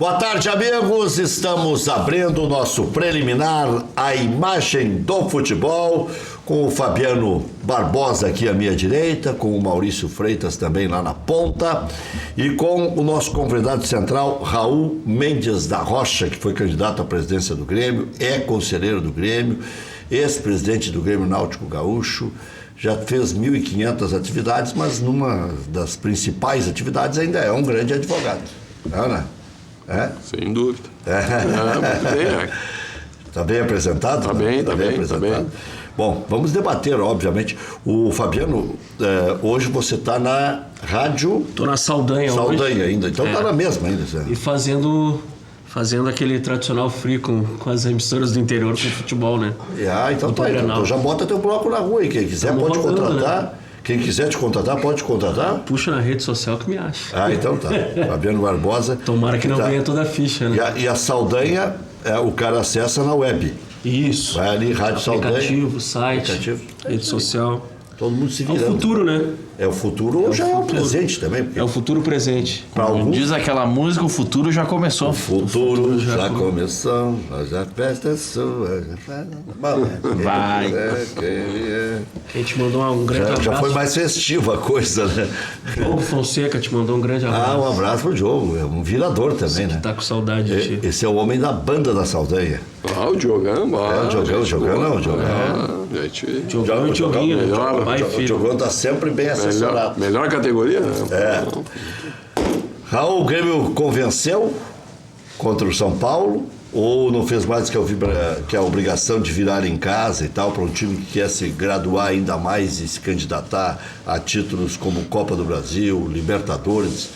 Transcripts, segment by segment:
Boa tarde, amigos. Estamos abrindo o nosso preliminar, a imagem do futebol, com o Fabiano Barbosa aqui à minha direita, com o Maurício Freitas também lá na ponta e com o nosso convidado central, Raul Mendes da Rocha, que foi candidato à presidência do Grêmio, é conselheiro do Grêmio, ex-presidente do Grêmio Náutico Gaúcho, já fez 1.500 atividades, mas numa das principais atividades ainda é um grande advogado. Não, né? É? Sem dúvida. Está bem apresentado? Está bem, está bem, tá bem. Bom, vamos debater, obviamente. O Fabiano, hoje você está na rádio... Estou na Saldanha hoje. Saldanha ainda, então está na mesma ainda. E fazendo aquele tradicional free com as emissoras do interior com futebol, né? Então tá, então já bota teu bloco na rua e quem quiser pode contratar. Né? Quem quiser te contratar, pode contratar? Puxa na rede social que me acha. Então tá. Fabiano Barbosa. Tomara que não venha toda a ficha, né? E a Saldanha, o cara acessa na web. Isso. Vai ali, Rádio Saldanha. Aplicativo, site, rede social. Todo mundo se virando. É o futuro, né? É o futuro ou já é o presente também? É o futuro presente. Como diz aquela música, o futuro já começou. O futuro já começou, mas a festa é sua. Vai. A gente mandou um grande abraço. Já foi mais festiva a coisa, né? Diogo Fonseca te mandou um grande abraço. Um abraço pro Diogo, é um virador também, né? Tá com saudade de ti. Esse é o homem da banda da Saldanha. O Diogão, o Diogão. Diogão e Dioguinho, o Diogão tá sempre bem assessorado. Melhor categoria, né? Raul, o Grêmio convenceu contra o São Paulo ou não fez mais que a obrigação de virar em casa e tal, para um time que quer se graduar ainda mais e se candidatar a títulos como Copa do Brasil, Libertadores,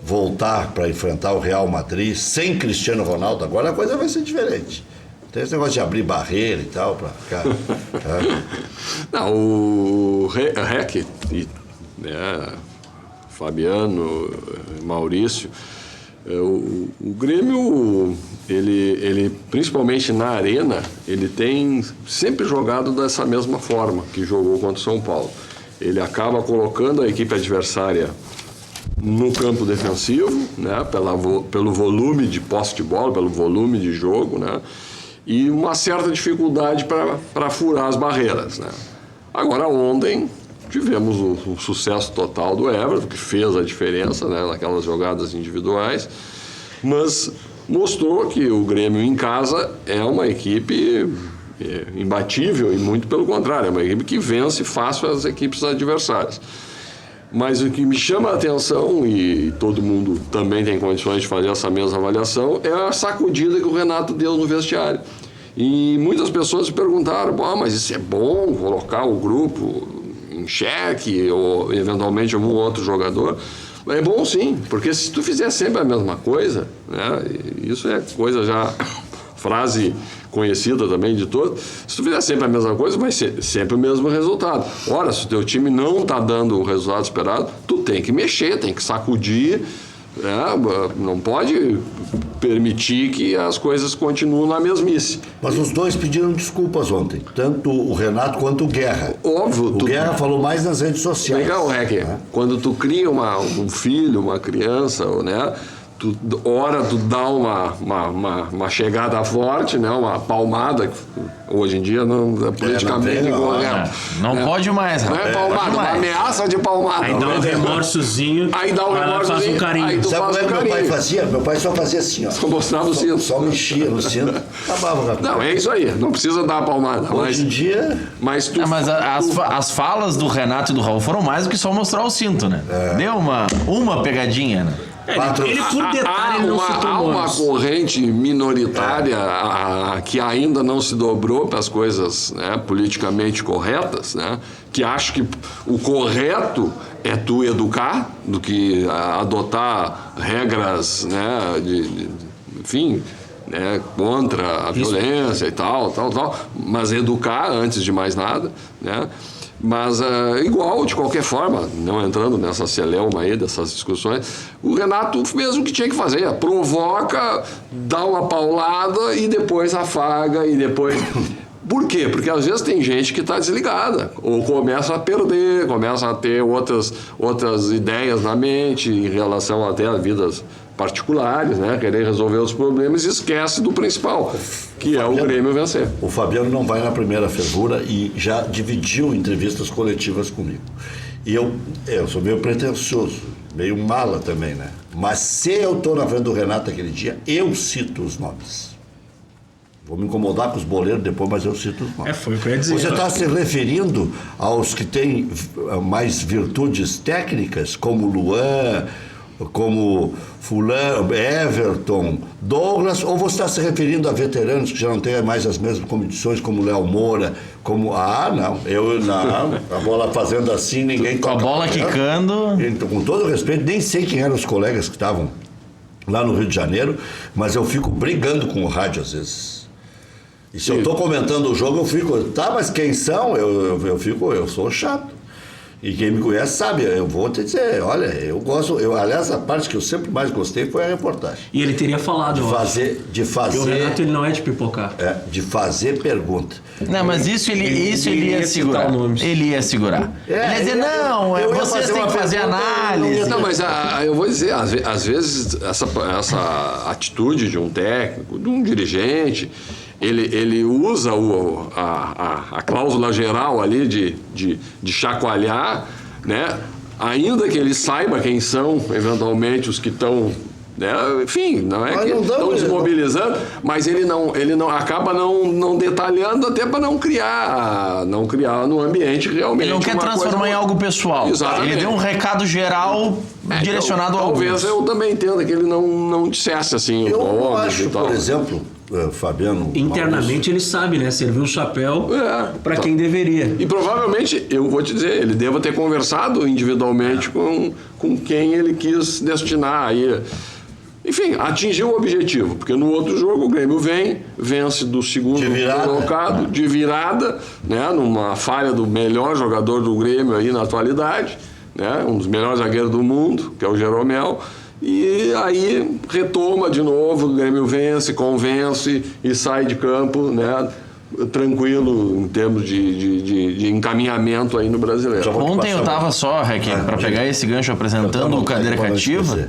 voltar para enfrentar o Real Madrid sem Cristiano Ronaldo? Agora a coisa vai ser diferente. Tem esse negócio de abrir barreira e tal para ficar... Não, o REC, Fabiano, Maurício, o Grêmio, ele principalmente na arena, ele tem sempre jogado dessa mesma forma que jogou contra o São Paulo. Ele acaba colocando a equipe adversária no campo defensivo, né, pelo volume de posse de bola, pelo volume de jogo, né, e uma certa dificuldade para furar as barreiras, né. Agora, ontem, tivemos o sucesso total do Everton, que fez a diferença, né, naquelas jogadas individuais, mas mostrou que o Grêmio em casa é uma equipe imbatível e muito pelo contrário, é uma equipe que vence fácil as equipes adversárias. Mas o que me chama a atenção, e todo mundo também tem condições de fazer essa mesma avaliação, é a sacudida que o Renato deu no vestiário. E muitas pessoas se perguntaram, mas isso é bom, colocar o grupo em xeque ou eventualmente algum outro jogador? É bom sim, porque se tu fizer sempre a mesma coisa, né, isso é coisa já, frase conhecida também de todos, se tu fizer sempre a mesma coisa, vai ser sempre o mesmo resultado. Ora, se o teu time não está dando o resultado esperado, tu tem que mexer, tem que sacudir, né? Não pode permitir que as coisas continuem na mesmice. Mas os dois pediram desculpas ontem, tanto o Renato quanto o Guerra. Óbvio. O Guerra falou mais nas redes sociais. Legal, quando tu cria um filho, uma criança, né? Tu dá uma chegada forte, né? Uma palmada, hoje em dia não é politicamente correto. Não pode mais, Não é palmada, uma ameaça de palmada. Aí dá um remorsozinho. Aí dá um remorsozinho. Faz um carinho. Aí tu Sabe como é que meu pai fazia? Meu pai só fazia assim, ó. Só mostrava o cinto. Só mexia no cinto. Acabava, rapaz. Não, é isso aí. Não precisa dar a palmada. Hoje em dia... Mas as falas do Renato e do Raul foram mais do que só mostrar o cinto, né? Deu uma pegadinha, né? Ele por detalhe não citou há uma corrente minoritária que ainda não se dobrou para as coisas, né, politicamente corretas, né, que acha que o correto é tu educar do que adotar regras, né, enfim, né, contra a violência e tal, mas educar antes de mais nada, né? Mas, igual, de qualquer forma, não entrando nessa celeuma aí, dessas discussões, o Renato fez o que tinha que fazer, provoca, dá uma paulada e depois afaga e depois... Por quê? Porque às vezes tem gente que está desligada, ou começa a perder, começa a ter outras ideias na mente em relação até a vidas particulares, né? Querer resolver os problemas e esquece do principal, que é o Grêmio vencer. O Fabiano não vai na primeira fervura e já dividiu entrevistas coletivas comigo. E eu sou meio pretensioso, meio mala também, né? Mas se eu estou na frente do Renato aquele dia, eu cito os nomes. Vou me incomodar com os boleiros depois, mas eu cito os nomes. Foi o que eu ia dizer. Você está se referindo aos que têm mais virtudes técnicas, como Luan, como Fulano, Everton, Douglas, ou você está se referindo a veteranos que já não têm mais as mesmas condições, como Léo Moura, como... não, a bola fazendo assim, ninguém Com toca. a bola quicando. Então, com todo respeito, nem sei quem eram os colegas que estavam lá no Rio de Janeiro, mas eu fico brigando com o rádio às vezes. E se eu estou comentando o jogo, eu fico, mas quem são? Eu sou chato. E quem me conhece sabe, eu vou te dizer, olha, eu gosto, aliás, a parte que eu sempre mais gostei foi a reportagem. E ele teria falado, De fazer. Porque o Renato, ele não é de pipocar. De fazer pergunta. Não, mas isso ele ia segurar. Ele ia segurar. Ele ia dizer, não, vocês têm que fazer análise. Não, mas eu vou dizer, às vezes essa atitude de um técnico, de um dirigente, ele usa a cláusula geral ali de chacoalhar, né? Ainda que ele saiba quem são, eventualmente, os que estão... Né? Enfim, não é que estão desmobilizando, mas ele não acaba não detalhando até para não criar no ambiente realmente. Ele não quer transformar em algo pessoal. Exatamente. Ele deu um recado geral direcionado ao talvez eu também entenda que ele não dissesse assim. Eu acho, por exemplo, Fabiano... Internamente Maurício, ele sabe, né? Serviu o chapéu para quem deveria. E provavelmente, eu vou te dizer, ele deva ter conversado individualmente com quem ele quis destinar aí. Enfim, atingiu o objetivo, porque no outro jogo o Grêmio vence do segundo colocado, de virada, né, numa falha do melhor jogador do Grêmio aí na atualidade, né, um dos melhores zagueiros do mundo, que é o Jeromel, e aí retoma de novo, o Grêmio vence, convence e sai de campo, né, tranquilo em termos de encaminhamento aí no Brasileiro. Ontem eu estava só, para pegar esse gancho apresentando o Cadeira Cativa.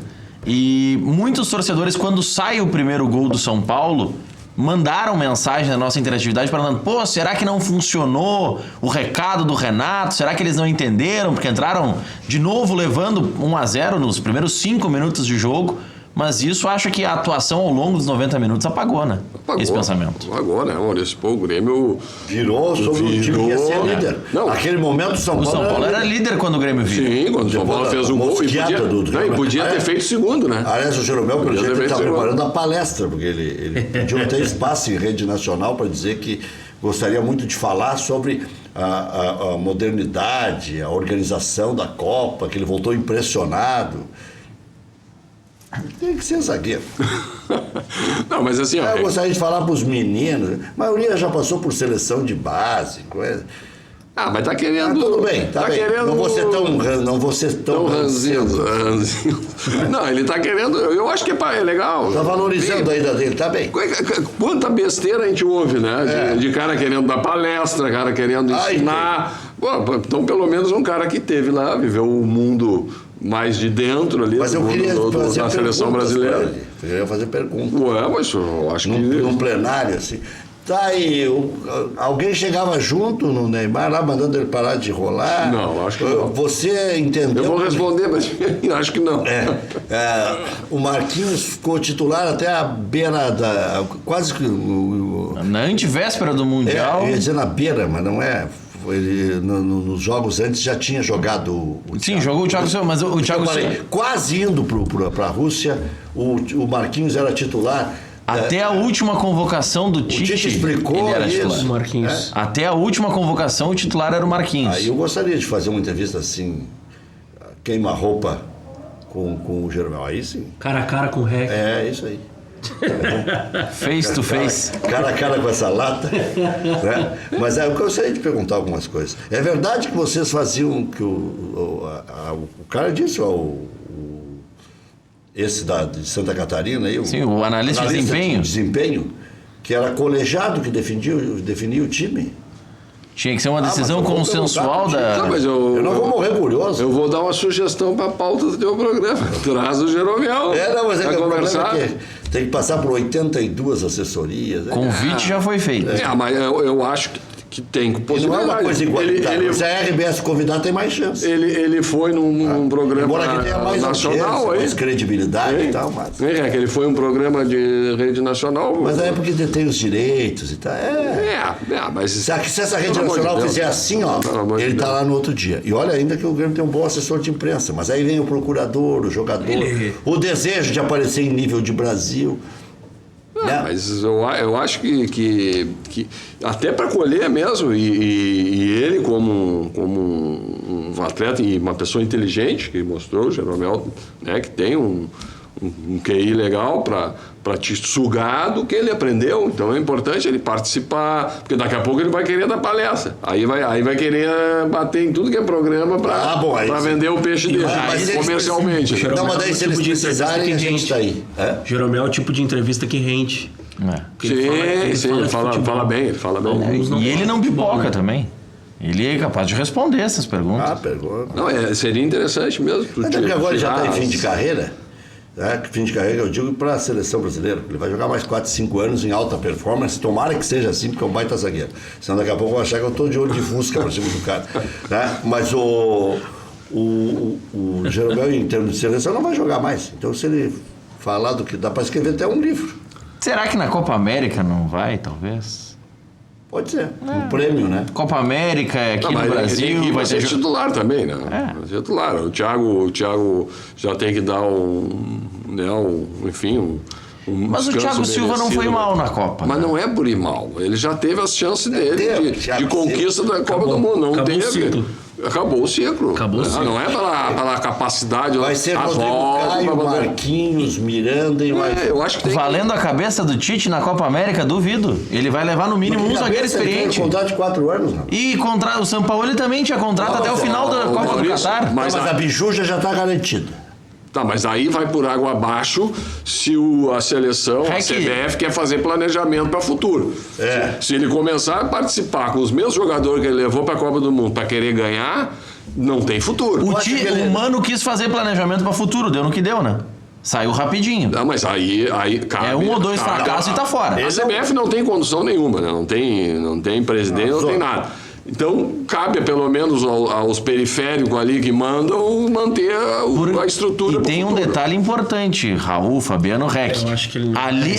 E muitos torcedores, quando sai o primeiro gol do São Paulo, mandaram mensagem na nossa interatividade falando: pô, será que não funcionou o recado do Renato? Será que eles não entenderam? Porque entraram de novo levando 1-0 nos primeiros 5 minutos de jogo. Mas isso, acho que a atuação ao longo dos 90 minutos apagou, né? Esse pensamento. Apagou, né, Maurício? Pô, o Grêmio... Virou sobre o time que ia ser líder. Não. Naquele momento o São Paulo era líder quando o Grêmio viu. Sim, quando o São Paulo fez um gol e podia ter feito segundo, né? Aliás, o Jeromel, pelo jeito, estava preparando a palestra, porque ele pediu até espaço em rede nacional para dizer que gostaria muito de falar sobre a modernidade, a organização da Copa, que ele voltou impressionado. Tem que ser zagueiro. Não, mas assim... Eu gostaria de falar para os meninos. A maioria já passou por seleção de base. Coisa. Mas tá querendo... tudo bem, tá bem. Querendo... Não vou ser tão ranzinho. Não, ele tá querendo... Eu acho que é legal. Tá valorizando a ida dele, tá bem. Quanta besteira a gente ouve, né? De cara querendo dar palestra, cara querendo ensinar. Então, pelo menos um cara que teve lá, viveu o mundo... mais de dentro ali, mas eu queria fazer da seleção brasileira. Eu queria fazer perguntas. Mas eu acho que... Num plenário, assim. Tá aí, alguém chegava junto no Neymar lá, mandando ele parar de rolar? Não, acho que não. Você entendeu? Eu vou responder, mas acho que não. O Marquinhos ficou titular até a beira da... quase que... Na antevéspera do Mundial. Eu ia dizer na beira, mas não é... Ele, nos jogos antes já tinha jogado o Thiago. Sim, jogou o Thiago Silva, mas o Thiago Silva... Quase indo para a Rússia, o Marquinhos era titular. Até a última convocação do Tite, o Tite explicou ele era titular. Marquinhos. Até a última convocação, o titular era o Marquinhos. Aí eu gostaria de fazer uma entrevista assim, queima-roupa com o Jeromel. Aí sim. Cara a cara com o Rec. É, isso aí. Face to face. Cara a cara com essa lata. Né? Mas eu gostaria de perguntar algumas coisas. É verdade que vocês faziam que o cara disse, esse de Santa Catarina aí, sim, o analista de desempenho, que era colegiado que definia o time? Tinha que ser uma decisão mas eu vou consensual perguntar Não, da... mas Eu não vou morrer curioso. Eu vou dar uma sugestão para a pauta do teu programa. Traz o Jeromel. Não, mas é pra que o problema conversar. é que tem que passar por 82 assessorias. Convite já foi feito. Mas eu acho que tem E não é possibilidade. uma coisa igualitária. Ele, Se a RBS convidar, tem mais chance. ele foi num programa Embora que tenha mais nacional audiência, aí. mais credibilidade e tal, mas... Ele foi um programa de rede nacional. Mas aí é porque detém os direitos e tal. Mas Se essa rede Pelo amor de nacional Deus. fizer assim, ó, Pelo amor de ele tá Deus. lá no outro dia. E olha ainda que o Grêmio tem um bom assessor de imprensa, mas aí vem o procurador, o jogador, o desejo de aparecer em nível de Brasil. né? Mas eu acho que até para colher mesmo, e ele como um atleta e uma pessoa inteligente, que mostrou, o Jeromel, né, que tem um QI legal para te sugar do que ele aprendeu. Então é importante ele participar, porque daqui a pouco ele vai querer dar palestra. Aí vai querer bater em tudo que é programa para vender o peixe dele, mas comercialmente. Eles, não, mas daí se eles precisarem, a gente está aí. Jeromel é o tipo de entrevista que rende. Sim, ele fala bem. E ele não pipoca também. Ele é capaz de responder essas perguntas. Pergunta. Não, seria interessante mesmo. Até porque agora ele já está em fim de carreira. Né? Fim de carreira, eu digo para a seleção brasileira. Ele vai jogar mais 4, 5 anos em alta performance. Tomara que seja assim, porque é um baita zagueiro. Senão daqui a pouco eu vou achar que eu estou de olho de fusca para cima do cara. Né? Mas o Jeromel, em termos de seleção, não vai jogar mais. Então, se ele falar do que dá para escrever até um livro. Será que na Copa América não vai, talvez? Pode ser. Um prêmio, né? Copa América aqui no Brasil vai ser titular também, né? Vai ser titular. O Thiago já tem que dar Mas o Thiago Silva não foi mal na Copa. Mas não é por ir mal. Ele já teve as chances dele de conquista da Copa do Mundo. Não teve. Acabou o ciclo. Não é pela capacidade. Vai ser Rodrigo Caio, Marquinhos, Miranda e mais. Eu acho que valendo a cabeça do Tite na Copa América, duvido. Ele vai levar no mínimo um zagueiro experiente. Tem contrato de 4 anos, não. E o São Paulo também tinha contrato até o final da Copa do Catar. Mas a Bijuja já está garantida. Tá, mas aí vai por água abaixo se a seleção, a CBF, quer fazer planejamento para o futuro. Se ele começar a participar com os mesmos jogadores que ele levou para a Copa do Mundo para querer ganhar, não tem futuro. O Mano quis fazer planejamento para o futuro, deu no que deu, né? Saiu rapidinho. Não, mas aí cabe, é 1 ou 2 fracassos e tá fora. A CBF não tem condução nenhuma, né? Não tem presidente, não tem nada. Então, cabe pelo menos aos periféricos ali que mandam manter a estrutura. E tem um detalhe importante, Raul, Fabiano, Rec. Eu acho que ele não ali,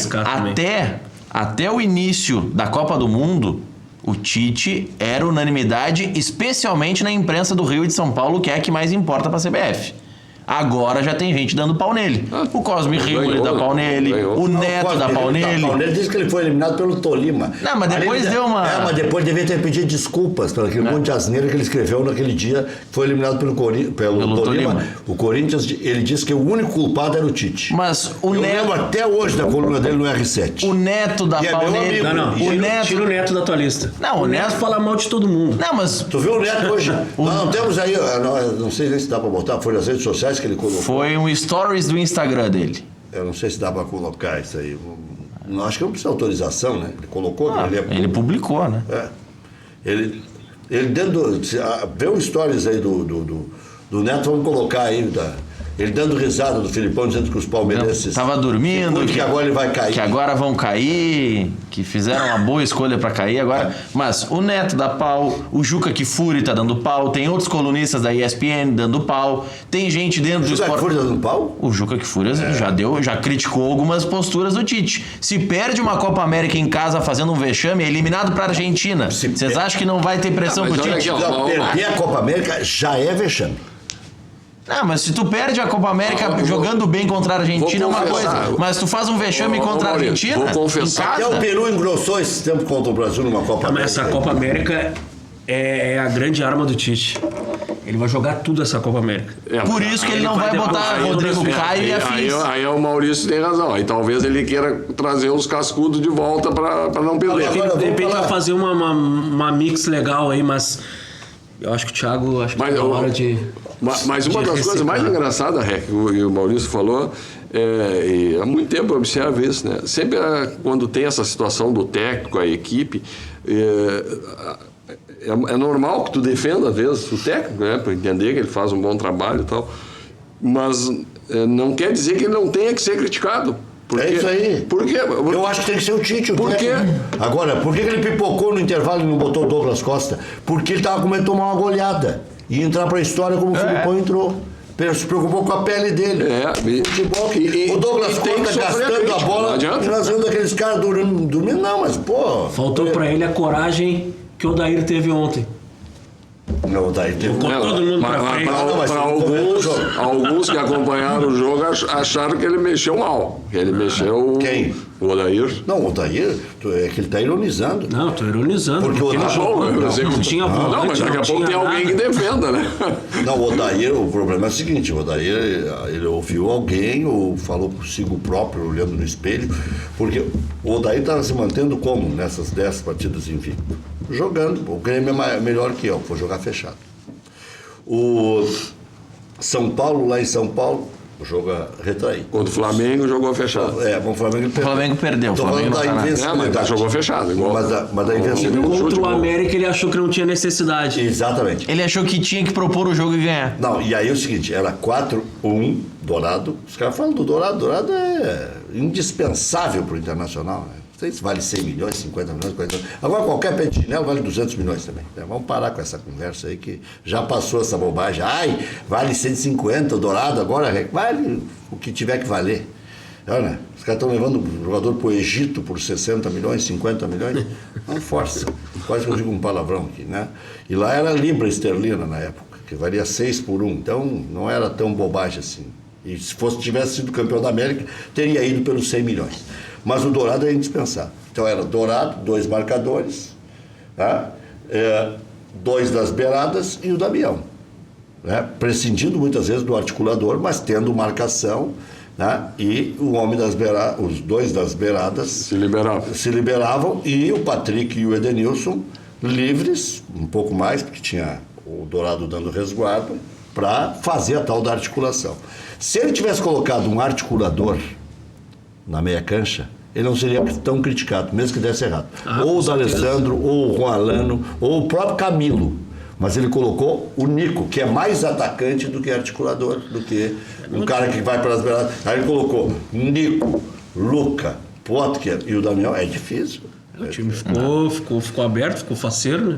até o início da Copa do Mundo, o Tite era unanimidade, especialmente na imprensa do Rio e de São Paulo, que é a que mais importa para a CBF. Agora já tem gente dando pau nele. O Cosme Rio dá pau nele, o Neto dá pau nele. Ele disse que ele foi eliminado pelo Tolima. Não, mas depois deu uma... mas depois devia ter pedido desculpas pelo aquele monte de asneira que ele escreveu naquele dia. Foi eliminado pelo Tolima. O Corinthians, ele disse que o único culpado era o Tite. Mas o Eu Neto... lembro até hoje da coluna dele no R7. O Neto dá pau nele. Tira o Neto da tua lista. Não, o Neto fala mal de todo mundo. Não, mas... Tu viu o Neto hoje? Nós não temos aí, não sei nem se dá pra botar, foi nas redes sociais que ele colocou. Foi um stories do Instagram dele. Eu não sei se dá pra colocar isso aí. Não, acho que não precisa de autorização, né? Ele colocou. Ele publicou, né? Ele dando... Vê o stories aí do Neto, vamos colocar aí ele dando risada do Filipão, dizendo que os palmeirenses... Tava dormindo. Que agora ele vai cair. Que agora vão cair, que fizeram uma boa escolha pra cair agora. Mas o Neto dá pau, o Juca Kfouri tá dando pau, tem outros colunistas da ESPN dando pau, tem gente dentro do esporte... O Juca Kfouri tá dando pau? O Juca Kfouri já criticou algumas posturas do Tite. Se perde uma Copa América em casa fazendo um vexame, é eliminado pra Argentina. Vocês acham que não vai ter pressão pro Tite? Perder a Copa América já é vexame. Não, mas se tu perde a Copa América jogando bem contra a Argentina é uma coisa. Mas tu faz um vexame contra a Argentina, vou confessar. Até o Peru engrossou esse tempo contra o Brasil numa Copa América. Mas essa Copa América é a grande arma do Tite. Ele vai jogar tudo essa Copa América. Por isso que ele não vai botar Rodrigo Caio e afins. Aí o Maurício tem razão. Aí talvez ele queira trazer os cascudos de volta para não perder. De repente vai fazer uma mix legal aí, mas... Eu acho que o Thiago, que é hora de... Mas uma das coisas mais engraçadas, que o Maurício falou, e há muito tempo eu observo isso, né? Sempre quando tem essa situação do técnico, a equipe, É normal que tu defenda, às vezes, o técnico, né? Para entender que ele faz um bom trabalho e tal. Mas não quer dizer que ele não tenha que ser criticado. É isso aí. Por quê? Eu acho que tem que ser o Tite. Por quê? Agora, por que ele pipocou no intervalo e não botou o Douglas Costa? Porque ele estava com medo de tomar uma goleada e entrar para a história como o Filipão entrou. Ele se preocupou com a pele dele. Futebol o Douglas Costa gastando a bola e nós vemos aqueles caras dormindo. Não, mas pô... Faltou para ele a coragem que o Odair teve ontem. Não, daí teve todo mundo pra frente. Para alguns que acompanharam o jogo acharam que ele mexeu mal. Que ele mexeu... Quem? O Odair. Não, o Odair é que ele está ironizando. Não, tô ironizando. Porque o Odair Não tinha mas daqui a pouco tem alguém que defenda, né? Não, o Odair, o problema é o seguinte, o Odair, ele ouviu alguém ou falou consigo próprio, olhando no espelho, porque o Odair estava se mantendo como nessas 10 partidas invicto? Jogando. O Grêmio é melhor que eu, vou jogar fechado. O São Paulo, lá em São Paulo, joga retraído. Contra o Flamengo, jogou fechado. O Flamengo perdeu. O Flamengo da invencibilidade. Mas jogou fechado, igual. Mas da invencibilidade. Contra o América ele achou que não tinha necessidade. Exatamente. Ele achou que tinha que propor o jogo e ganhar. Não, e aí é o seguinte, era 4-1, Dourado. Os caras falam do Dourado. Dourado é indispensável para o Internacional, né? Não sei se vale 100 milhões, 50 milhões, 40 milhões. Agora qualquer pé de chinelo vale 200 milhões também. Vamos parar com essa conversa aí que já passou essa bobagem. Ai, vale 150 o Dourado, agora vale o que tiver que valer. Olha, os caras estão levando o jogador para o Egito por 60 milhões, 50 milhões. Não força. Quase que eu digo um palavrão aqui, né? E lá era libra esterlina na época, que valia 6 por 1. Então não era tão bobagem assim. E se tivesse sido campeão da América, teria ido pelos 100 milhões. Mas o Dourado é indispensável. Então era Dourado, 2 marcadores, tá? 2 das beiradas e o Damião. Né? Prescindindo muitas vezes do articulador, mas tendo marcação, né? E o homem das beiradas, os 2 das beiradas se liberavam e o Patrick e o Edenilson livres, um pouco mais, porque tinha o Dourado dando resguardo, para fazer a tal da articulação. Se ele tivesse colocado um articulador na meia cancha, ele não seria tão criticado, mesmo que desse errado. Ou o D'Alessandro, ou o Juan Alano, ou o próprio Camilo. Mas ele colocou o Nico, que é mais atacante do que articulador, do que um cara que vai para as beiradas. Aí ele colocou Nico, Luca, Potker e o Daniel. É difícil. O time ficou aberto, ficou faceiro, né?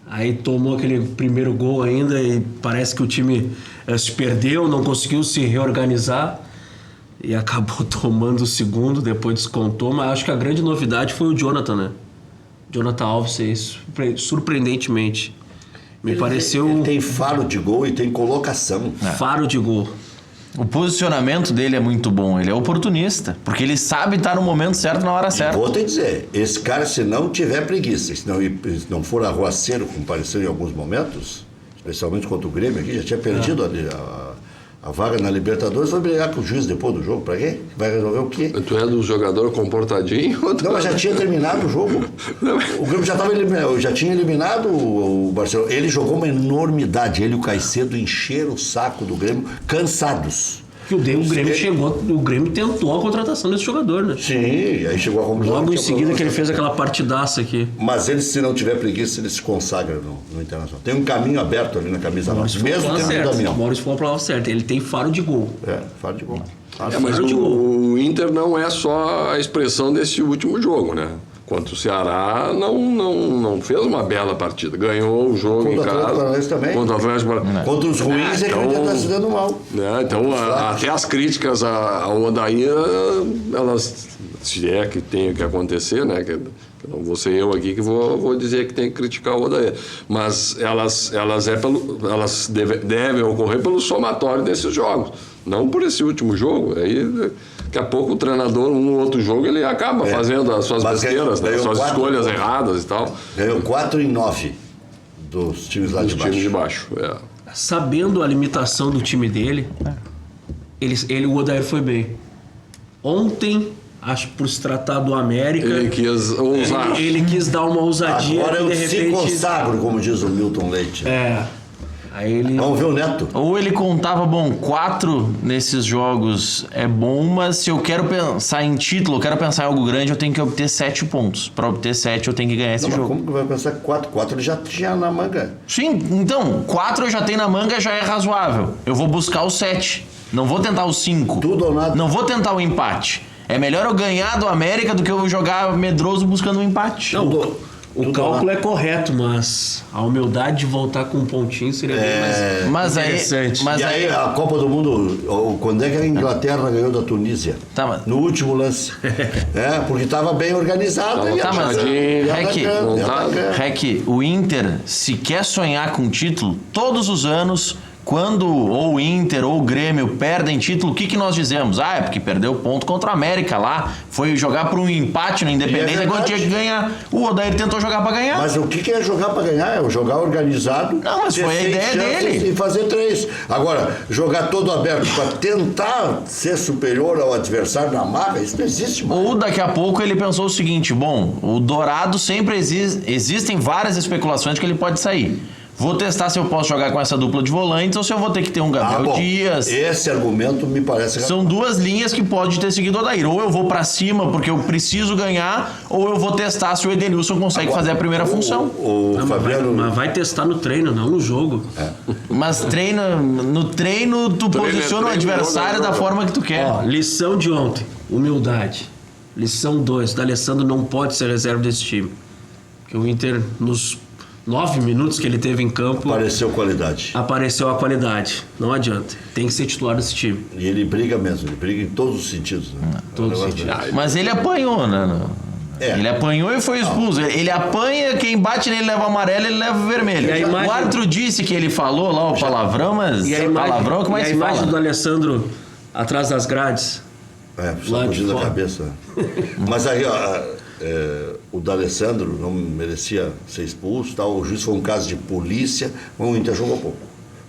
Aí tomou aquele primeiro gol ainda e parece que o time se perdeu, não conseguiu se reorganizar. E acabou tomando o segundo, depois descontou, mas acho que a grande novidade foi o Jonathan, né? Jonathan Alves, surpreendentemente. Me pareceu... Ele tem faro de gol e tem colocação. Faro de gol. O posicionamento dele é muito bom, ele é oportunista, porque ele sabe estar no momento certo, na hora certa. Vou te dizer, esse cara, se não tiver preguiça, se não for arruaceiro, como pareceu em alguns momentos, especialmente contra o Grêmio aqui, já tinha perdido a vaga na Libertadores, vai brigar com o juiz depois do jogo, pra quê? Vai resolver o quê? Tu é do jogador comportadinho? Não, mas já tinha terminado o jogo. O Grêmio já tinha eliminado o Barcelona. Ele jogou uma enormidade. Ele e o Caicedo encheram o saco do Grêmio, cansados. Que o Grêmio tentou a contratação desse jogador, né? Sim, aí chegou a conclusão. Logo em seguida que ele fez aquela partidaça aqui. Mas ele, se não tiver preguiça, ele se consagra no Internacional. Tem um caminho aberto ali na camisa 9, mesmo tendo o Damião. O Maurício falou a palavra certa, ele tem faro de gol. Faro de gol. Mas o Inter não é só a expressão desse último jogo, né? Contra o Ceará, não fez uma bela partida. Ganhou o jogo em casa. Também. Contra o Atlético. Contra os ruins, então, ele está se dando mal. Então, até as críticas ao Odair, elas, se é que tem que acontecer, né? Que não vou ser eu aqui que vou dizer que tem que criticar o Odair. Mas elas devem ocorrer pelo somatório desses jogos. Não por esse último jogo. Aí... Daqui a pouco o treinador, um outro jogo, ele acaba fazendo as suas besteiras, suas escolhas erradas e tal. Ganhou 4-9 dos times lá de baixo. Times de baixo, Sabendo a limitação do time dele, o Odair foi bem. Ontem, acho que por se tratar do América... Ele quis ousar. Ele quis dar uma ousadia. Agora eu se consagro, como diz o Milton Leite. Aí ele... Vamos ver o Neto. Ou ele contava, 4 nesses jogos é bom, mas se eu quero pensar em título, eu quero pensar em algo grande, eu tenho que obter 7 pontos. Para obter 7, eu tenho que ganhar esse Não, mas jogo. como que vai pensar 4? 4 ele já tinha na manga. Sim, então, 4 eu já tenho na manga, já é razoável. Eu vou buscar o 7. Não vou tentar o 5. Tudo ou nada. Não vou tentar o empate. É melhor eu ganhar do América do que eu jogar medroso buscando um empate. Não, o Tudo cálculo lá. é correto, mas a humildade de voltar com um pontinho seria bem mais interessante. Mas E aí, a Copa do Mundo, quando é que a Inglaterra ganhou da Tunísia? Tá, mas- No último lance. Porque estava bem organizado. Tava Tá, mas montado. Rec, o Inter, se quer sonhar com título, todos os anos, quando ou o Inter ou o Grêmio perdem título, o que nós dizemos? É porque perdeu ponto contra a América lá, foi jogar por um empate no Independência quando tinha que ganhar. O Odair tentou jogar pra ganhar. Mas o que é jogar para ganhar? É jogar organizado. Não, mas ter foi a 6 ideia chances dele. E fazer 3. Agora, jogar todo aberto para tentar ser superior ao adversário na marca, isso não existe mais. Ou daqui a pouco ele pensou o seguinte: o Dourado sempre existem várias especulações de que ele pode sair. Vou testar se eu posso jogar com essa dupla de volantes ou se eu vou ter que ter um Gabriel Dias. Esse argumento me parece... São 2 linhas que pode ter seguido o Odair. Ou eu vou pra cima porque eu preciso ganhar, ou eu vou testar se o Edenilson consegue fazer a primeira função. O Não, Fabiano... mas vai testar no treino, não no jogo. Mas no treino tu Treino é posiciona o treino, adversário jogo é da jogo. forma que tu quer. Ó, lição de ontem, humildade. Lição 2, D'Alessandro não pode ser reserva desse time. Porque o Inter, nos 9 minutos que ele teve em campo, Pareceu qualidade. apareceu a qualidade. Não adianta. Tem que ser titular desse time. E ele briga mesmo, ele briga em todos os sentidos. Né? Todos os É um negócio sentidos. Mas ele apanhou, né? É. Ele apanhou e foi expulso. Ele apanha, quem bate nele leva o amarelo, ele leva o vermelho. E a imagem- O árbitro disse que ele falou lá o palavrão, mas E a imagem, palavrão é o que mais e a se imagem fala. do Alessandro atrás das grades. É, Lá de sacudindo a fora. cabeça. Mas aí, o D'Alessandro não merecia ser expulso, tal. O juiz foi um caso de polícia, o Inter jogou pouco.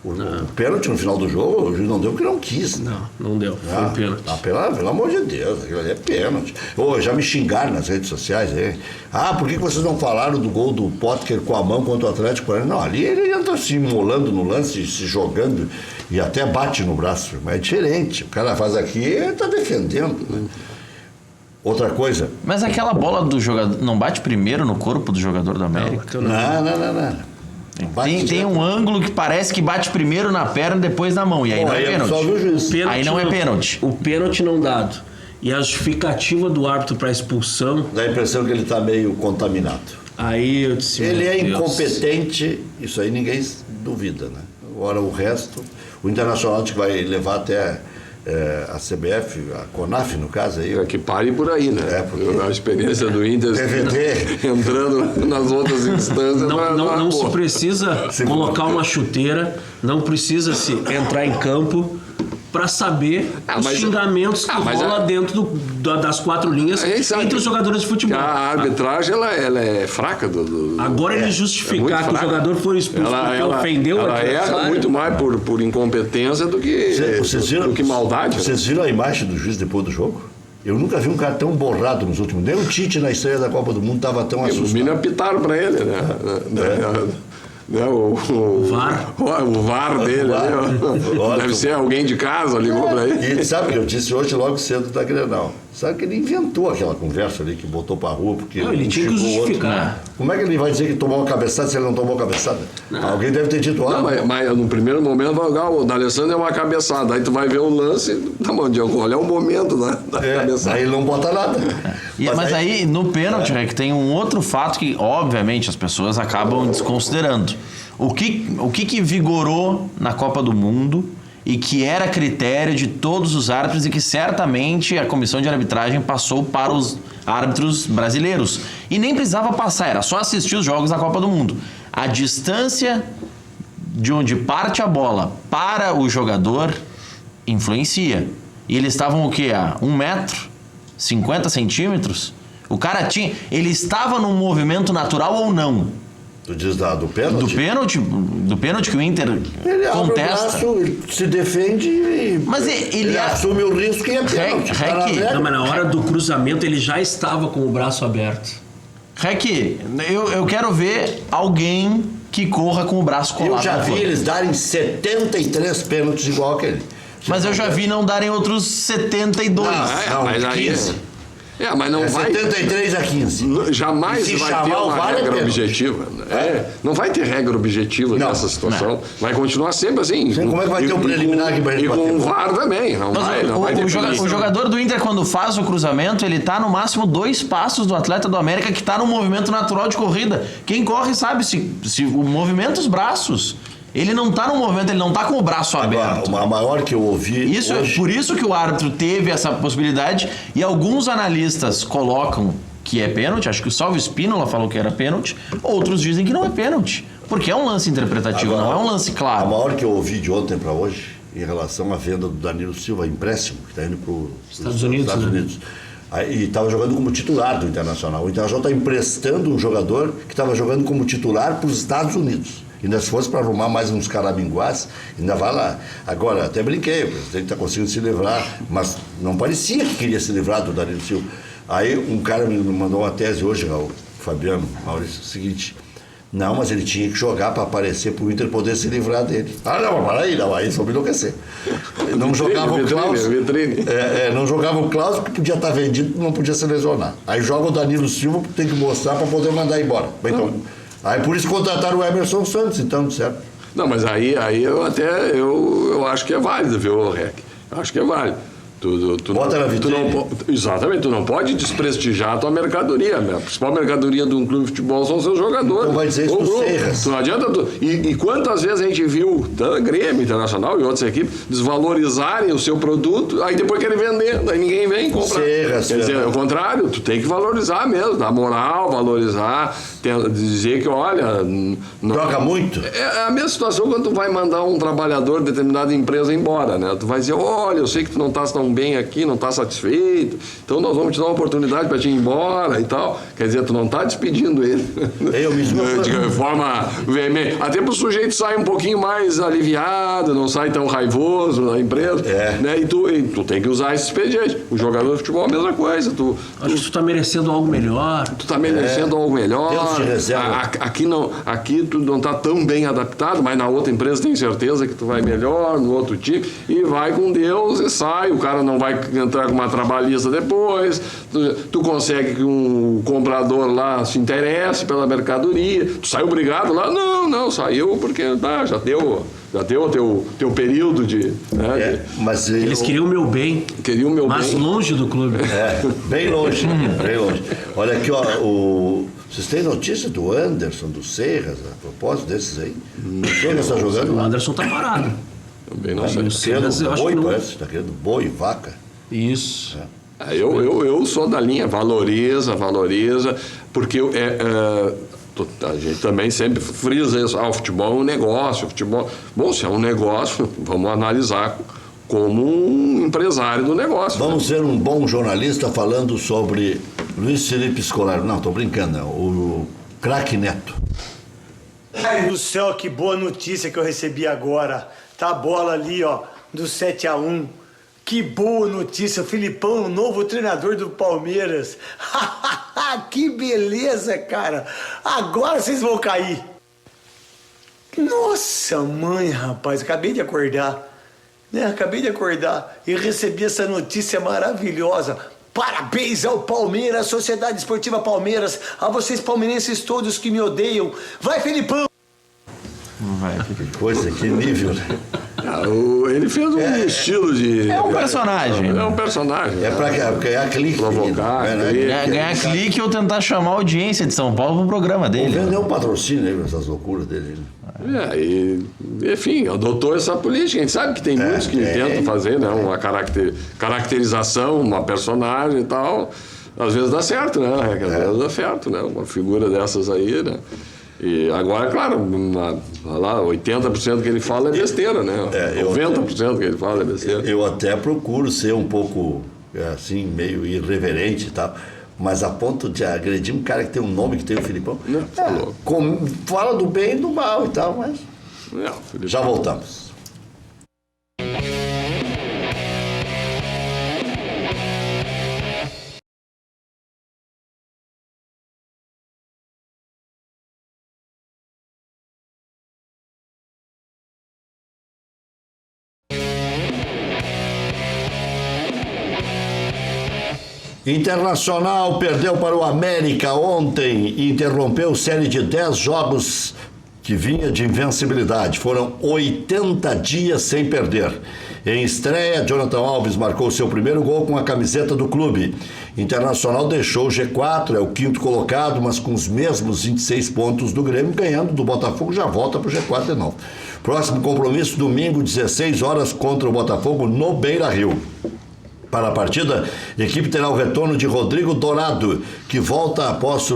O pênalti no final do jogo, o juiz não deu porque não quis. Né? Não deu. Foi um pênalti. Pelo amor de Deus, aquilo ali é pênalti. Já me xingaram nas redes sociais. Por que vocês não falaram do gol do Potker com a mão contra o Atlético? Não, ali ele entra se imolando no lance, se jogando e até bate no braço. Mas é diferente. O cara faz aqui e está defendendo. Né? Outra coisa. Mas aquela bola do jogador não bate primeiro no corpo do jogador do América? Não. Bate Tem um ângulo que parece que bate primeiro na perna, depois na mão. E aí não é pênalti. Só viu o juiz. Aí não é pênalti. O pênalti não dado. E a justificativa do árbitro para expulsão, Dá a impressão que ele está meio contaminado. aí eu disse... Ele meu é Deus. incompetente, isso aí ninguém duvida, né? Agora o resto, o Internacional que vai levar até a CBF, a CONAF no caso aí. Que pare por aí, né? Porque- A experiência do Inter DVD. entrando nas outras instâncias. Não se precisa colocar uma chuteira, não precisa se entrar em campo para saber os mas- xingamentos que mas rola a- dentro das 4 linhas A gente sabe entre os jogadores de futebol. A arbitragem ela é fraca. Agora ele é justificar muito que o fraca. jogador foi expulso porque ofendeu o ela erra adversário. muito mais por incompetência do que maldade. Vocês viram a imagem do juiz depois do jogo? Eu nunca vi um cara tão borrado nos últimos. Nem o Tite na estreia da Copa do Mundo estava tão Os assustado. meninos apitaram para ele, né? O VAR. O VAR dele. VAR. Ali, ó. Deve ser alguém de casa, ligou para ele. E sabe o que eu disse hoje logo cedo da Grenal? Sabe que ele inventou aquela conversa ali que botou pra rua porque Não, ele um tinha que xingou o outro. justificar. Como é que ele vai dizer que tomou uma cabeçada se ele não tomou cabeçada? Alguém deve ter dito Não, mas no primeiro momento vai jogar o D'Alessandro é uma cabeçada. Aí tu vai ver o lance, tá bom, Diego, olha o momento da cabeçada. Aí ele não bota nada. Mas aí, no pênalti, que tem um outro fato que, obviamente, as pessoas acabam desconsiderando. O que vigorou na Copa do Mundo e que era critério de todos os árbitros e que certamente a comissão de arbitragem passou para os árbitros brasileiros. E nem precisava passar, era só assistir os jogos da Copa do Mundo. A distância de onde parte a bola para o jogador influencia. E eles estavam o quê? A 1 metro? 50 centímetros? O cara tinha... Ele estava num movimento natural ou não? Tu diz do pênalti? Do pênalti que o Inter Ele abre contesta. o braço, ele se defende e Mas ele assume o risco e é pênalti. Tá na regra. Não, mas na hora do cruzamento ele já estava com o braço aberto. Rec, eu quero ver alguém que corra com o braço colado. Eu já no vi corpo. eles darem 73 pênaltis igual aquele. Mas eu já vi não darem outros 72. Não, mas aí... 15. mas não É vai... 73 a 15. Jamais E se vai chamar ter o uma VAR é regra pênalti. objetiva. Não vai ter regra objetiva Não, nessa situação. Vai continuar sempre assim. Como é que vai ter um preliminar aqui pra gente E com bater? o VAR também. Não vai ter O punição. jogador do Inter, quando faz o cruzamento, ele tá no máximo 2 passos do atleta do América que tá no movimento natural de corrida. Quem corre sabe se o movimento os braços. Ele não tá no movimento, ele não tá com o braço aberto. A maior que eu ouvi Isso, hoje... por isso que o árbitro teve essa possibilidade e alguns analistas colocam que é pênalti, acho que o Salvo Espínola falou que era pênalti, outros dizem que não é pênalti, porque é um lance interpretativo, Agora, não é um lance A claro. maior que eu ouvi de ontem para hoje, em relação à venda do Danilo Silva, empréstimo, que está indo para os Estados Unidos. E estava jogando como titular do Internacional. O Internacional está emprestando um jogador que estava jogando como titular para os Estados Unidos. Ainda se fosse para arrumar mais uns carabinguás, ainda vai lá. Agora, até brinquei, o presidente está conseguindo se livrar, mas não parecia que queria se livrar do Danilo Silva. Aí um cara me mandou uma tese hoje, o Fabiano Maurício, o seguinte: não, mas ele tinha que jogar para aparecer para o Inter poder se livrar dele. Não, para aí, não, aí só me enlouquecer. Não jogava o Klaus. Não jogava o Klaus porque podia estar vendido, não podia se lesionar. Aí joga o Danilo Silva porque tem que mostrar para poder mandar embora. Então, aí por isso contrataram o Emerson Santos, então, certo? Não, mas aí eu acho que é válido, viu, Rec? Acho que é válido. Bota na vitrine. Exatamente, tu não pode desprestigiar a tua mercadoria. A principal mercadoria de um clube de futebol são os seus jogadores. Então vai dizer isso pro Serras. Não adianta e quantas vezes a gente viu Grêmio Internacional e outras equipes desvalorizarem o seu produto, aí depois querem vender, daí ninguém vem comprar. Serras, Quer dizer, ao contrário, tu tem que valorizar mesmo, dar moral, valorizar, dizer que, olha... Joga muito? É a mesma situação quando tu vai mandar um trabalhador de determinada empresa embora, né? Tu vai dizer, olha, eu sei que tu não estás tão bem aqui, não está satisfeito, então nós vamos te dar uma oportunidade para te ir embora e tal. Quer dizer, tu não está despedindo ele de forma veemente. Até para o sujeito sair um pouquinho mais aliviado, não sai tão raivoso da empresa. Né? E tu tem que usar esse expediente. O jogador de futebol é a mesma coisa. Acho que tu está merecendo algo melhor. Tu está merecendo algo melhor. Deus te reserva. Aqui tu não está tão bem adaptado, mas na outra empresa tem certeza que tu vai melhor, no outro time, e vai com Deus e sai. O cara não vai entrar com uma trabalhista depois. Tu consegue que um comprador lá se interesse pela mercadoria. Tu sai obrigado lá? Não, saiu porque já deu o teu período de... Né, mas eles queriam o meu bem. Queriam o meu bem. Mas longe do clube. Bem longe, bem longe. Olha aqui, ó, vocês têm notícia do Anderson, do Serras, a propósito desses aí? O Serras está jogando O lá. Anderson tá parado. Também não sei. O Serras, eu acho Boi, que não. parece, está querendo boi, vaca. Isso. Eu sou da linha, valoriza, porque a gente também sempre frisa isso. O futebol é um negócio. Bom, se é um negócio, vamos analisar como um empresário do negócio. Vamos ver um bom jornalista falando sobre Luiz Felipe Scolari. Não, estou brincando, não. O craque Neto. Ai do céu, que boa notícia que eu recebi agora. Tá a bola ali, ó, do 7-1. Que boa notícia, o Filipão, o novo treinador do Palmeiras. Que beleza, cara. Agora vocês vão cair. Nossa, mãe, rapaz, acabei de acordar. Acabei de acordar e recebi essa notícia maravilhosa. Parabéns ao Palmeiras, Sociedade Esportiva Palmeiras, a vocês palmeirenses todos que me odeiam. Vai, Filipão! Que coisa, que nível, né? Ele fez um estilo de... É um personagem. É um personagem. É para ganhar clique. Provocar, Ganhar clique ou tentar chamar a audiência de São Paulo pro programa dele. Vender um patrocínio aí, essas loucuras dele. Enfim, adotou essa política. A gente sabe que tem muitos que tentam fazer, né, uma caracterização, uma personagem e tal. Às vezes dá certo, né? Às vezes dá certo, né? Uma figura dessas aí, né? E agora, claro, lá 80% que ele fala é besteira, né? 90% que ele fala é besteira. Eu até procuro ser um pouco, assim, meio irreverente e tal, mas a ponto de agredir um cara que tem um nome que tem o Filipão. Fala do bem e do mal e tal, mas... Já voltamos. Internacional perdeu para o América ontem e interrompeu série de 10 jogos que vinha de invencibilidade. Foram 80 dias sem perder. Em estreia, Jonathan Alves marcou seu primeiro gol com a camiseta do clube. Internacional deixou o G4, é o 5º colocado, mas com os mesmos 26 pontos do Grêmio, ganhando do Botafogo, já volta para o G4 de novo. Próximo compromisso, domingo, 16 horas, contra o Botafogo no Beira-Rio. Para a partida, a equipe terá o retorno de Rodrigo Dourado, que volta após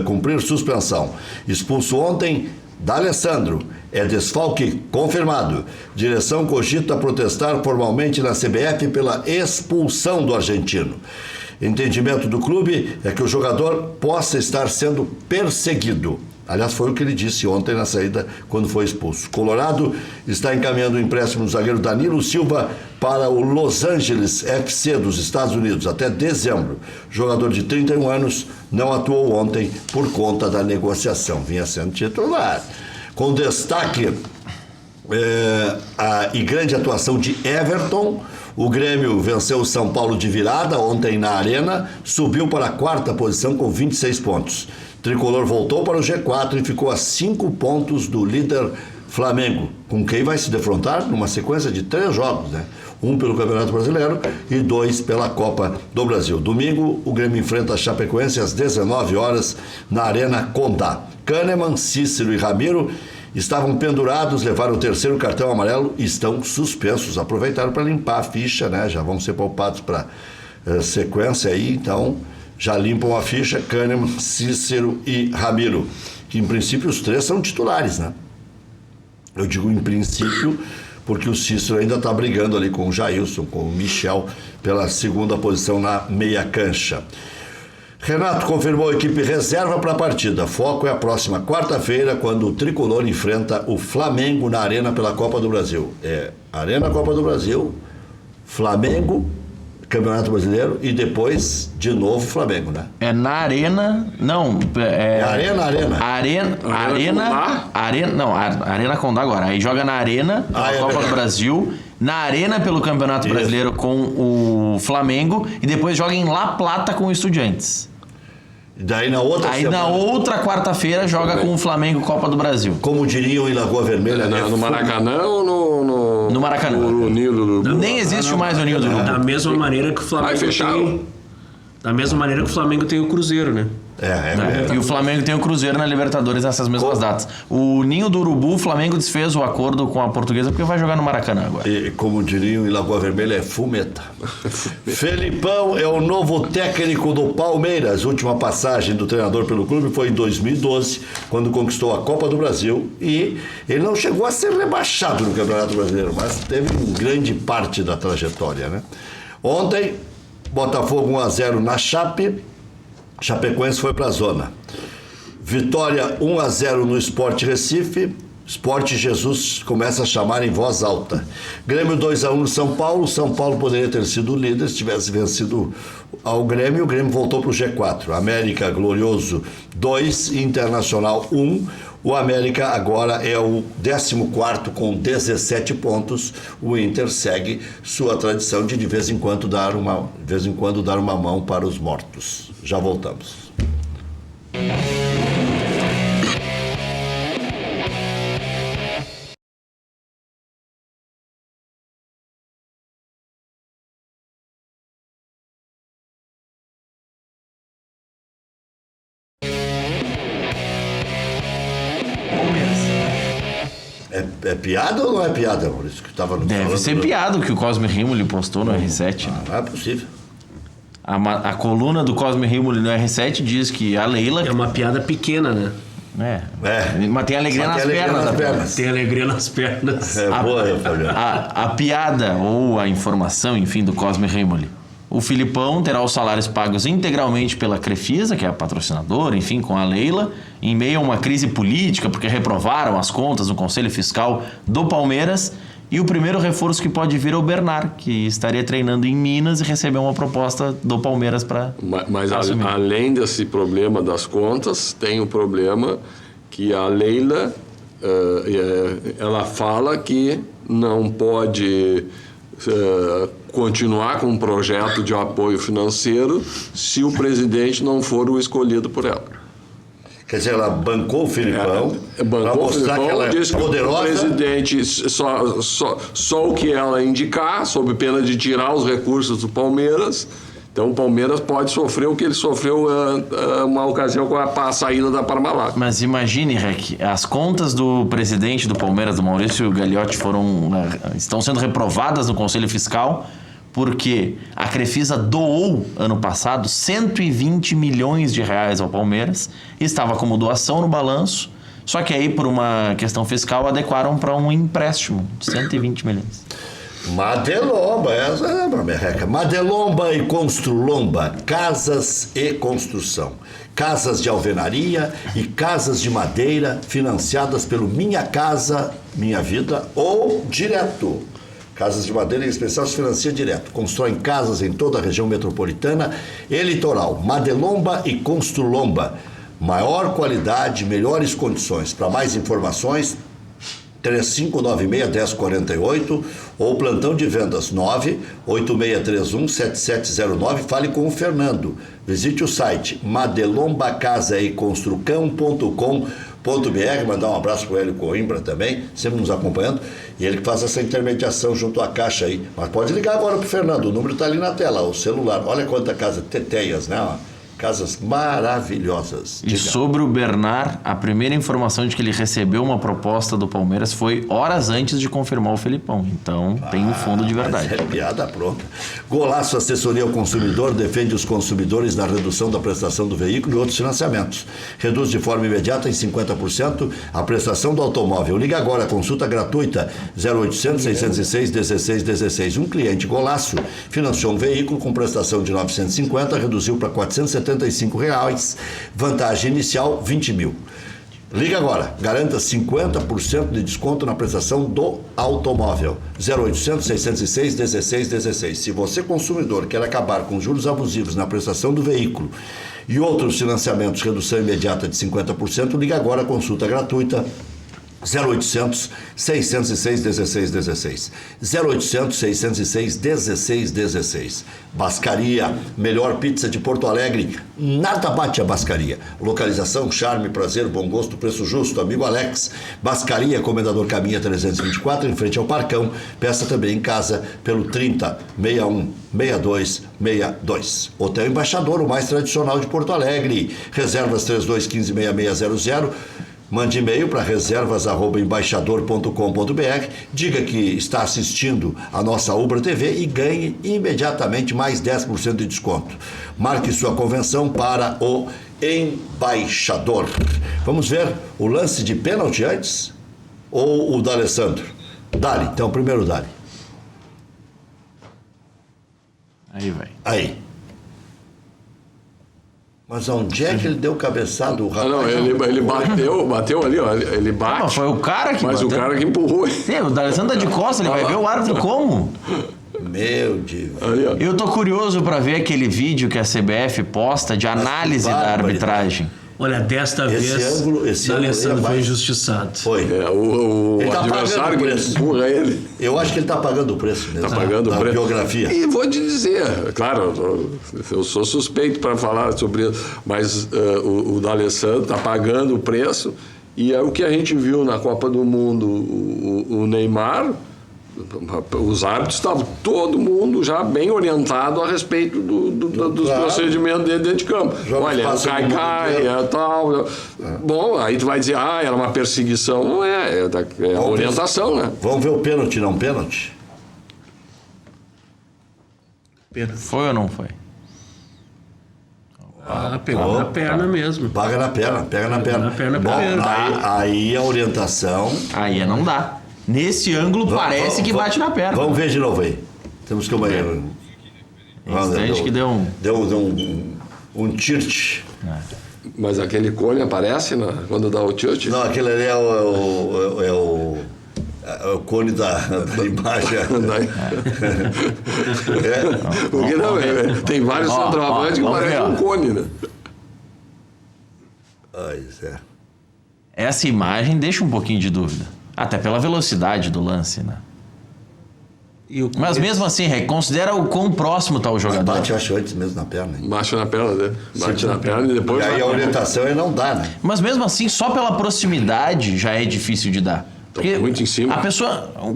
cumprir suspensão. Expulso ontem, D'Alessandro, é desfalque confirmado. Direção cogita protestar formalmente na CBF pela expulsão do argentino. Entendimento do clube é que o jogador possa estar sendo perseguido. Aliás, foi o que ele disse ontem na saída quando foi expulso. Colorado está encaminhando o empréstimo do zagueiro Danilo Silva para o Los Angeles FC dos Estados Unidos até dezembro. Jogador de 31 anos não atuou ontem por conta da negociação. Vinha sendo titular. Com destaque e grande atuação de Everton, o Grêmio venceu o São Paulo de virada ontem na Arena, subiu para a 4ª posição com 26 pontos. Tricolor voltou para o G4 e ficou a 5 pontos do líder Flamengo, com quem vai se defrontar numa sequência de 3 jogos, né? 1 pelo Campeonato Brasileiro e 2 pela Copa do Brasil. Domingo, o Grêmio enfrenta a Chapecoense às 19 horas na Arena Condá. Kahneman, Cícero e Ramiro estavam pendurados, levaram o 3º cartão amarelo e estão suspensos. Aproveitaram para limpar a ficha, né? Já vão ser poupados para sequência aí, então já limpam a ficha. Kahneman, Cícero e Ramiro, que em princípio os 3 são titulares, né? Eu digo em princípio porque o Cícero ainda está brigando ali com o Jailson, com o Michel, pela 2ª posição na meia cancha. Renato confirmou a equipe reserva para a partida. Foco é a próxima quarta-feira, quando o Tricolor enfrenta o Flamengo na Arena pela Copa do Brasil. Arena Copa do Brasil, Flamengo, Campeonato Brasileiro e depois, de novo, Flamengo, né? É na Arena... Não, Arena Condá agora. Aí joga na Arena, pela Copa do Brasil, na Arena pelo Campeonato Brasileiro com o Flamengo e depois joga em La Plata com o Estudiantes. Daí na outra na outra quarta-feira joga com o Flamengo Copa do Brasil. Como diriam em Lagoa Vermelha, né? No Maracanã ou no Maracanã. No Ninho do Urubu? Nem existe mais o Ninho do Urubu. Da mesma maneira que o Flamengo Da mesma maneira que o Flamengo tem o Cruzeiro, né? E o Flamengo tem o Cruzeiro na Libertadores nessas mesmas datas. O Ninho do Urubu, o Flamengo desfez o acordo com a Portuguesa porque vai jogar no Maracanã agora. E como diriam em Lagoa Vermelha, é fumeta. Felipão é o novo técnico do Palmeiras. Última passagem do treinador pelo clube foi em 2012, quando conquistou a Copa do Brasil. E ele não chegou a ser rebaixado no Campeonato Brasileiro, mas teve grande parte da trajetória, né? Ontem, Botafogo 1-0 na Chape. Chapecoense foi para a zona. Vitória 1-0 no Sport Recife. Sport Jesus começa a chamar em voz alta. Grêmio 2-1 no São Paulo. São Paulo poderia ter sido o líder se tivesse vencido ao Grêmio. O Grêmio voltou para o G4. América Glorioso 2, Internacional 1. O América agora é o 14º com 17 pontos. O Inter segue sua tradição de vez em quando dar uma mão para os mortos. Já voltamos. É piada ou não é piada, Maurício? Que tava Deve ser piada o que o Cosme Rimoli postou no R7. Não é possível. A coluna do Cosme Rimoli no R7 diz que a Leila... É uma piada pequena, né? Mas tem alegria nas pernas. Tem alegria nas pernas. A piada ou a informação, enfim, do Cosme Rimoli. O Filipão terá os salários pagos integralmente pela Crefisa, que é a patrocinadora, enfim, com a Leila, em meio a uma crise política, porque reprovaram as contas no Conselho Fiscal do Palmeiras. E o primeiro reforço que pode vir é o Bernard, que estaria treinando em Minas e recebeu uma proposta do Palmeiras para Mas além desse problema das contas, tem o problema que a Leila, ela fala que não pode continuar com um projeto de apoio financeiro se o presidente não for o escolhido por ela. Quer dizer, ela bancou o Filipão para Bancou o mostrar Filipão, que ela é disse que poderosa. o presidente, só o que ela indicar, sob pena de tirar os recursos do Palmeiras. Então o Palmeiras pode sofrer o que ele sofreu uma ocasião com a saída da Parmalat. Mas imagine, Rec, as contas do presidente do Palmeiras, do Maurício Gagliotti, estão sendo reprovadas no Conselho Fiscal porque a Crefisa doou, ano passado, 120 milhões de reais ao Palmeiras, estava como doação no balanço, só que aí, por uma questão fiscal, adequaram para um empréstimo de 120 milhões. Madelomba, essa é uma merreca. Madelomba e Construlomba, casas e construção. Casas de alvenaria e casas de madeira financiadas pelo Minha Casa, Minha Vida ou direto. Casas de madeira em especial se financia direto. Constroem casas em toda a região metropolitana e litoral. Madelomba e Construlomba. Maior qualidade, melhores condições. Para mais informações, 3596-1048 ou plantão de vendas 98631-7709. Fale com o Fernando. Visite o site madelombacasaeconstrucão.com.br. Mandar um abraço para o Hélio Coimbra também, sempre nos acompanhando. E ele que faz essa intermediação junto à Caixa aí. Mas pode ligar agora para o Fernando, o número está ali na tela, o celular. Olha quanta casa, teteias, né? Casas maravilhosas. E sobre o Bernard, a primeira informação de que ele recebeu uma proposta do Palmeiras foi horas antes de confirmar o Felipão. Então, tem um fundo de verdade. É piada pronta. Golaço Assessoria ao Consumidor defende os consumidores na redução da prestação do veículo e outros financiamentos. Reduz de forma imediata em 50% a prestação do automóvel. Liga agora, consulta gratuita 0800 606 1616. Um cliente Golaço financiou um veículo com prestação de 950, reduziu para R$475. Vantagem inicial, 20 mil. Liga agora, garanta 50% de desconto na prestação do automóvel. 0800 606 1616. Se você, consumidor, quer acabar com juros abusivos na prestação do veículo e outros financiamentos, redução imediata de 50%, liga agora, consulta gratuita 0800 606 1616. 0800 606 1616. Bascaria, melhor pizza de Porto Alegre. Nada bate a Bascaria. Localização, charme, prazer, bom gosto, preço justo. Amigo Alex. Bascaria, Comendador Caminha 324, em frente ao Parcão. Peça também em casa pelo 30 61 62 62. Hotel Embaixador, o mais tradicional de Porto Alegre. Reservas 3215 6600. Mande e-mail para reservas@embaixador.com.br, diga que está assistindo a nossa Ubra TV e ganhe imediatamente mais 10% de desconto. Marque sua convenção para o Embaixador. Vamos ver o lance de pênalti antes ou o D'Alessandro? Dali, então primeiro Dali. Aí, velho. Aí. Mas onde é que ele deu cabeçada? O rapaz? Não, ele bateu ali, ó. Ele bate. Mas foi o cara que Mas bateu. o cara que empurrou ele. Sim, o D'Alessandro tá de costas, ele vai ver o árbitro como? Meu Deus. Ali, ó. Eu tô curioso pra ver aquele vídeo que a CBF posta de análise da arbitragem. Olha, desta Esse vez, ângulo o é Alessandro foi mais- injustiçado. Foi. O Ele tá adversário pagando o que preço. empurra ele. Eu acho que ele está pagando o preço mesmo. Está pagando da o preço. biografia. E vou te dizer, claro, eu sou suspeito para falar sobre isso, mas o D'Alessandro está pagando o preço. E é o que a gente viu na Copa do Mundo, o Neymar, os árbitros estavam todo mundo já bem orientado a respeito dos procedimentos dentro de campo. Jogos Olha, o passam no cai, mundo é tal. Bom, aí tu vai dizer, era uma perseguição. Não é, é a orientação, né? Vamos ver o pênalti, não pênalti? Foi ou não foi? Pegou na perna mesmo. Paga na perna, pega na perna. na perna Bom, primeiro. aí a orientação... Aí não dá. Nesse ângulo parece que bate na perna. Vamos ver de novo aí. Temos que... Instante que deu um... Deu um tirt. Mas aquele cone aparece quando dá o tilt? Não, aquele ali é o cone da imagem. Porque não, tem vários centroavantes que vamos parecem ver, um cone, né? Pois é. Essa imagem deixa um pouquinho de dúvida. Até pela velocidade do lance, né? Mas mesmo assim, considera o quão próximo tá o jogador. Bate, eu acho, antes mesmo na perna. Hein? Bate na perna, né? Bate na perna e depois... E aí a orientação é não dar, né? Mas mesmo assim, só pela proximidade já é difícil de dar. Porque muito em cima.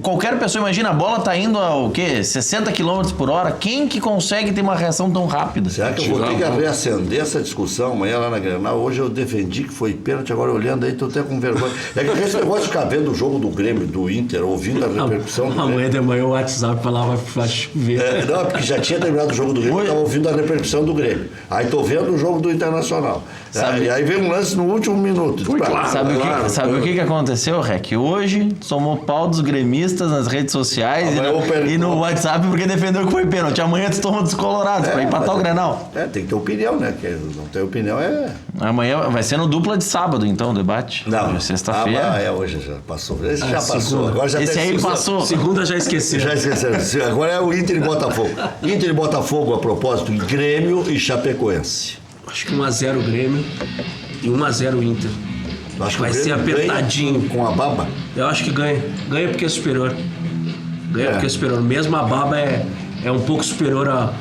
Qualquer pessoa, imagina, a bola tá indo a 60 km por hora. Quem que consegue ter uma reação tão rápida? Será que eu vou ter que reacender essa discussão amanhã lá na Grenal? Hoje eu defendi que foi pênalti, agora olhando aí tô até com vergonha. É que esse negócio de ficar vendo o jogo do Grêmio, do Inter, ouvindo a repercussão do Amanhã Grêmio. de manhã o WhatsApp falava vai chover. Não, porque já tinha terminado o jogo do Grêmio, eu tava ouvindo a repercussão do Grêmio. Aí tô vendo o jogo do Internacional. E aí veio um lance no último minuto. Sabe o que aconteceu, Rec? Hoje tomou pau dos gremistas nas redes sociais e no WhatsApp porque defendeu que foi pênalti. Amanhã tu toma dos colorados pra empatar o Grenal. Tem que ter opinião, né? Porque não ter opinião é... Amanhã vai ser no dupla de sábado, então, o debate. Não. Sexta-feira. Hoje já passou. Esse já passou. Agora já esse aí passou. Segunda já esqueci. Já esqueceram. Agora é o Inter e Botafogo. Inter e Botafogo, a propósito, Grêmio e Chapecoense. Acho que 1x0 o Grêmio e 1x0 o Inter. Acho que vai ser apertadinho. Com a baba? Eu acho que ganha. Ganha porque é superior. Porque é superior. Mesmo a baba é um pouco superior a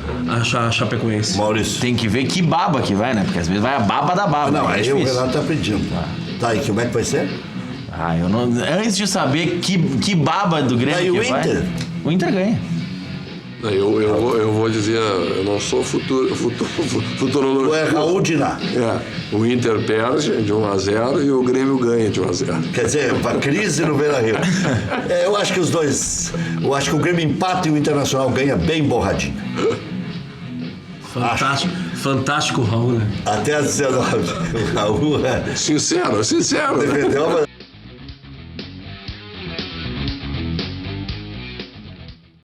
Chapecoense. Maurício. Tem que ver que baba que vai, né? Porque às vezes vai a baba da baba. Não, é aí difícil. o Renato tá pedindo. Tá, e como é que vai ser? Eu não... Antes de saber que baba do Grêmio Aí o que vai, Inter? o Inter ganha. Eu vou dizer, eu não sou futurologista. Ou é Raul Diná? O Inter perde de 1-0 e o Grêmio ganha de 1-0. Quer dizer, uma crise no Beira-Rio. Eu acho que os dois... Eu acho que o Grêmio empata e o Internacional ganha bem borradinho. Fantástico o Raul, né? Até às 19. O Raul Sincero. defendeu, mas...